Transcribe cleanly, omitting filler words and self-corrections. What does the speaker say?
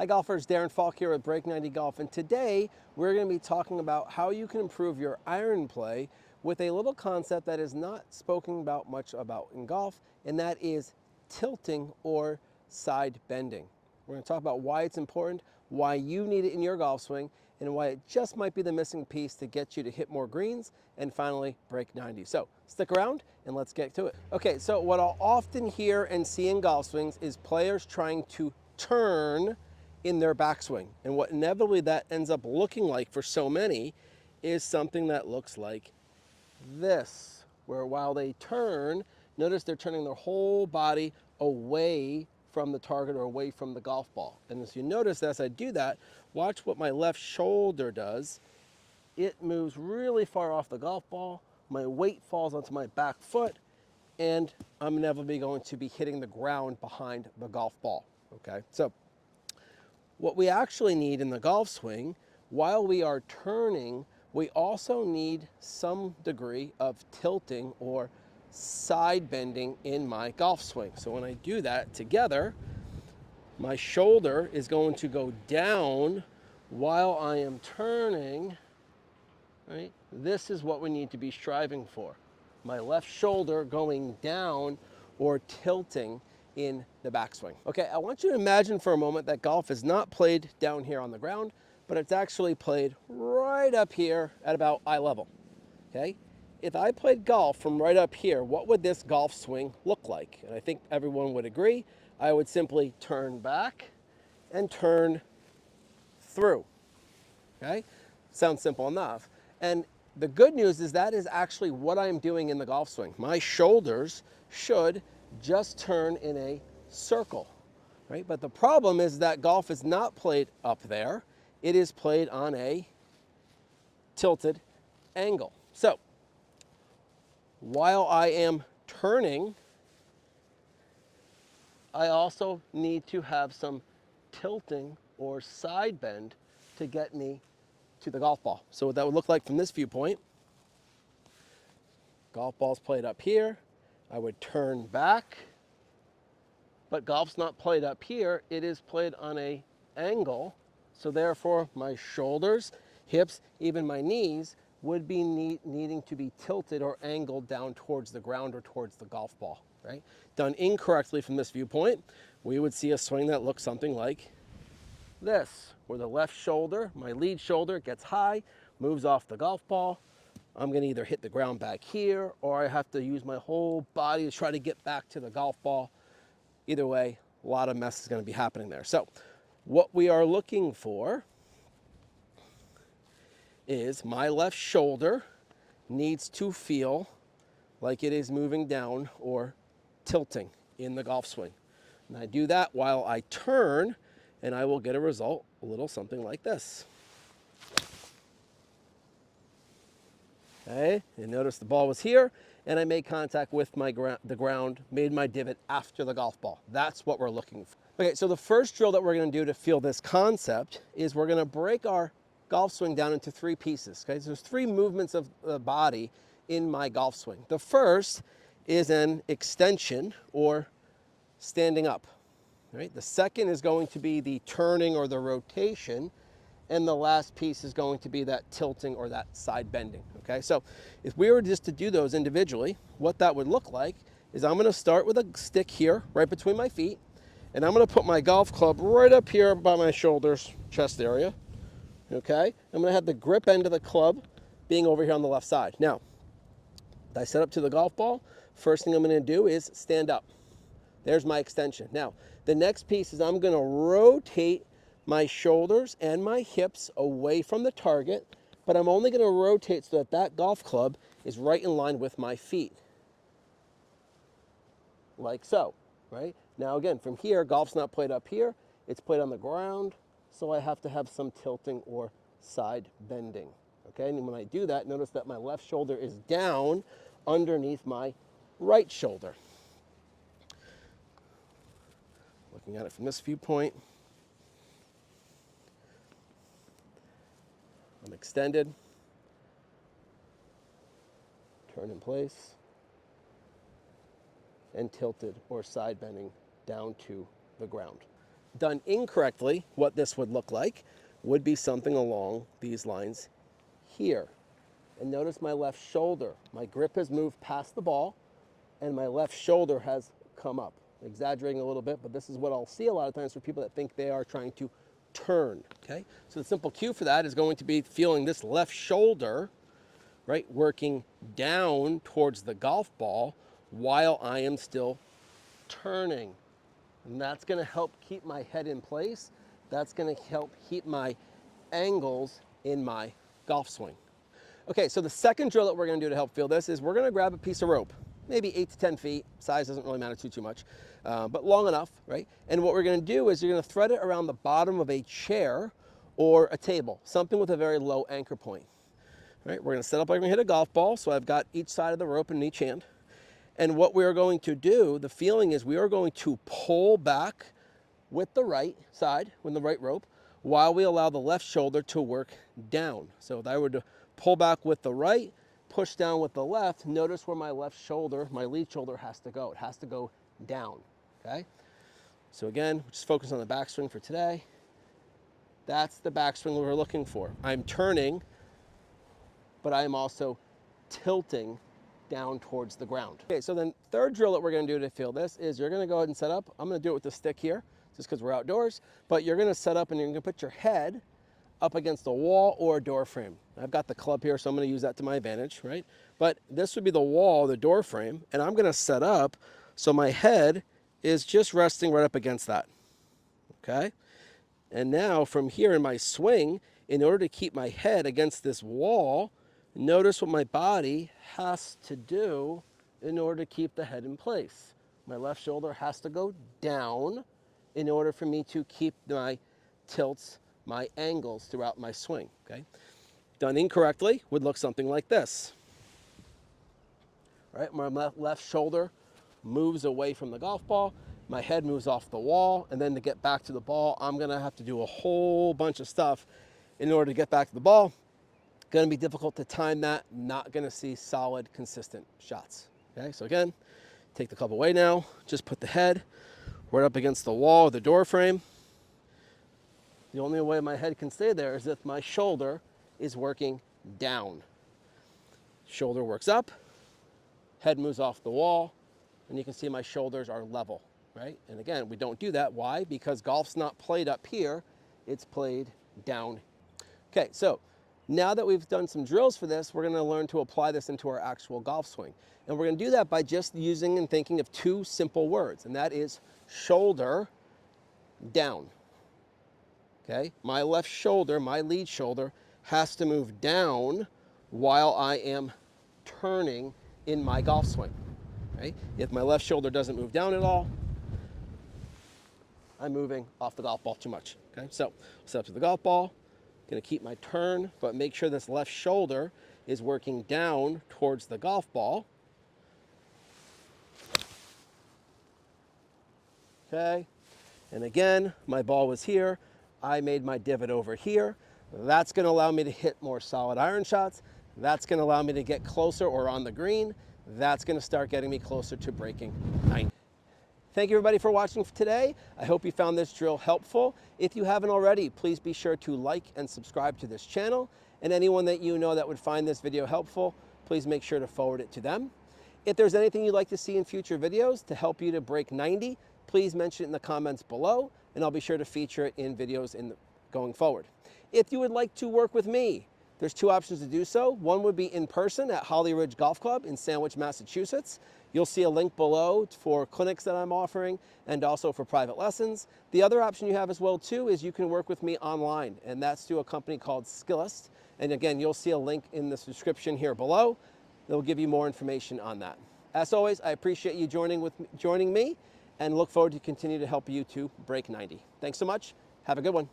Hi golfers, Darren Falk here with Break 90 Golf, and today we're going to be talking about how you can improve your iron play with a little concept that is not spoken about much about in golf, and that is tilting or side bending. We're going to talk about why it's important, why you need it in your golf swing, and why it just might be the missing piece to get you to hit more greens and finally break 90. So stick around and let's get to it. Okay, so what I'll often hear and see in golf swings is players trying to turn in their backswing. And what inevitably that ends up looking like for so many is something that looks like this, where while they turn, notice they're turning their whole body away from the target or away from the golf ball. And as you notice, as I do that, watch what my left shoulder does. It moves really far off the golf ball. My weight falls onto my back foot, and I'm inevitably going to be hitting the ground behind the golf ball. Okay, so what we actually need in the golf swing, while we are turning, we also need some degree of tilting or side bending in my golf swing. So when I do that together, my shoulder is going to go down while I am turning, right? This is what we need to be striving for. My left shoulder going down or tilting in the backswing. Okay, I want you to imagine for a moment that golf is not played down here on the ground, but it's actually played right up here at about eye level. Okay, if I played golf from right up here, what would this golf swing look like? And I think everyone would agree. I would simply turn back and turn through. Okay, sounds simple enough. And the good news is that is actually what I'm doing in the golf swing. My shoulders should just turn in a circle, right? But the problem is that golf is not played up there. It is played on a tilted angle. So while I am turning, I also need to have some tilting or side bend to get me to the golf ball. So what that would look like from this viewpoint, golf ball's played up here. I would turn back, but golf's not played up here. It is played on a angle. So therefore my shoulders, hips, even my knees would be needing to be tilted or angled down towards the ground or towards the golf ball, right? Done incorrectly from this viewpoint, we would see a swing that looks something like this, where the left shoulder, my lead shoulder, gets high, moves off the golf ball. I'm going to either hit the ground back here, or I have to use my whole body to try to get back to the golf ball. Either way, a lot of mess is going to be happening there. So what we are looking for is my left shoulder needs to feel like it is moving down or tilting in the golf swing. And I do that while I turn, and I will get a result a little something like this. Okay, and notice the ball was here, and I made contact with the ground, made my divot after the golf ball. That's what we're looking for. Okay, so the first drill that we're going to do to feel this concept is we're going to break our golf swing down into three pieces. Okay, so there's three movements of the body in my golf swing. The first is an extension or standing up. Right? The second is going to be the turning or the rotation. And the last piece is going to be that tilting or that side bending. Okay, so if we were just to do those individually, what that would look like is I'm going to start with a stick here right between my feet. And I'm going to put my golf club right up here by my shoulders, chest area. Okay, I'm going to have the grip end of the club being over here on the left side. Now, I set up to the golf ball. First thing I'm going to do is stand up. There's my extension. Now, the next piece is I'm going to rotate my shoulders and my hips away from the target, but I'm only going to rotate so that that golf club is right in line with my feet. Like so, right? Now again, from here, golf's not played up here. It's played on the ground, so I have to have some tilting or side bending. Okay, and when I do that, notice that my left shoulder is down underneath my right shoulder. Looking at it from this viewpoint, I'm extended, turn in place, and tilted or side bending down to the ground. Done incorrectly, what this would look like would be something along these lines here. And notice my left shoulder. My grip has moved past the ball, and my left shoulder has come up. Exaggerating a little bit, but this is what I'll see a lot of times for people that think they are trying to turn, okay? So the simple cue for that is going to be feeling this left shoulder, right, working down towards the golf ball while I am still turning. And that's gonna help keep my head in place. That's gonna help keep my angles in my golf swing. Okay, so the second drill that we're gonna do to help feel this is we're gonna grab a piece of rope, maybe 8 to 10 feet. Size doesn't really matter too much, but long enough, right? And what we're gonna do is you're gonna thread it around the bottom of a chair or a table, something with a very low anchor point. Right, we're gonna set up like we're gonna hit a golf ball, so I've got each side of the rope in each hand. And what we are going to do, the feeling is we are going to pull back with the right side, with the right rope, while we allow the left shoulder to work down. So if I were to pull back with the right, push down with the left, notice where my left shoulder, my lead shoulder has to go. It has to go down, okay? So again, just focus on the backswing for today. That's the backswing we're looking for. I'm turning, but I am also tilting down towards the ground. Okay, so then third drill that we're gonna do to feel this is you're gonna go ahead and set up. I'm gonna do it with the stick here, just because we're outdoors, but you're gonna set up and you're gonna put your head up against a wall or a door frame. I've got the club here, so I'm gonna use that to my advantage, right? But this would be the wall, the door frame, and I'm gonna set up so my head is just resting right up against that, okay? And now from here in my swing, in order to keep my head against this wall, notice what my body has to do in order to keep the head in place. My left shoulder has to go down in order for me to keep my tilts, my angles throughout my swing, okay? Done incorrectly would look something like this. Right, my left shoulder moves away from the golf ball, my head moves off the wall, and then to get back to the ball, I'm gonna have to do a whole bunch of stuff in order to get back to the ball. Gonna be difficult to time that, not gonna see solid, consistent shots. Okay, so again, take the club away now, just put the head right up against the wall of the door frame. The only way my head can stay there is if my shoulder is working down. Shoulder works up, head moves off the wall, and you can see my shoulders are level, right? And again, we don't do that. Why? Because golf's not played up here, it's played down. Okay, so now that we've done some drills for this, we're gonna learn to apply this into our actual golf swing. And we're gonna do that by just using and thinking of two simple words, and that is shoulder down. Okay, my left shoulder, my lead shoulder, has to move down while I am turning in my golf swing. Right? If my left shoulder doesn't move down at all, I'm moving off the golf ball too much. Okay, so step to the golf ball, gonna keep my turn, but make sure this left shoulder is working down towards the golf ball. Okay, and again, my ball was here. I made my divot over here. That's gonna allow me to hit more solid iron shots. That's gonna allow me to get closer or on the green. That's gonna start getting me closer to breaking 90. Thank you everybody for watching today. I hope you found this drill helpful. If you haven't already, please be sure to like and subscribe to this channel. And anyone that you know that would find this video helpful, please make sure to forward it to them. If there's anything you'd like to see in future videos to help you to break 90, please mention it in the comments below, and I'll be sure to feature it in videos going forward. If you would like to work with me, there's two options to do so. One would be in person at Holly Ridge Golf Club in Sandwich, Massachusetts. You'll see a link below for clinics that I'm offering and also for private lessons. The other option you have as well too is you can work with me online, and that's through a company called Skillest. And again, you'll see a link in the description here below that will give you more information on that. As always, I appreciate you joining me and look forward to continue to help you to break 90. Thanks so much. Have a good one.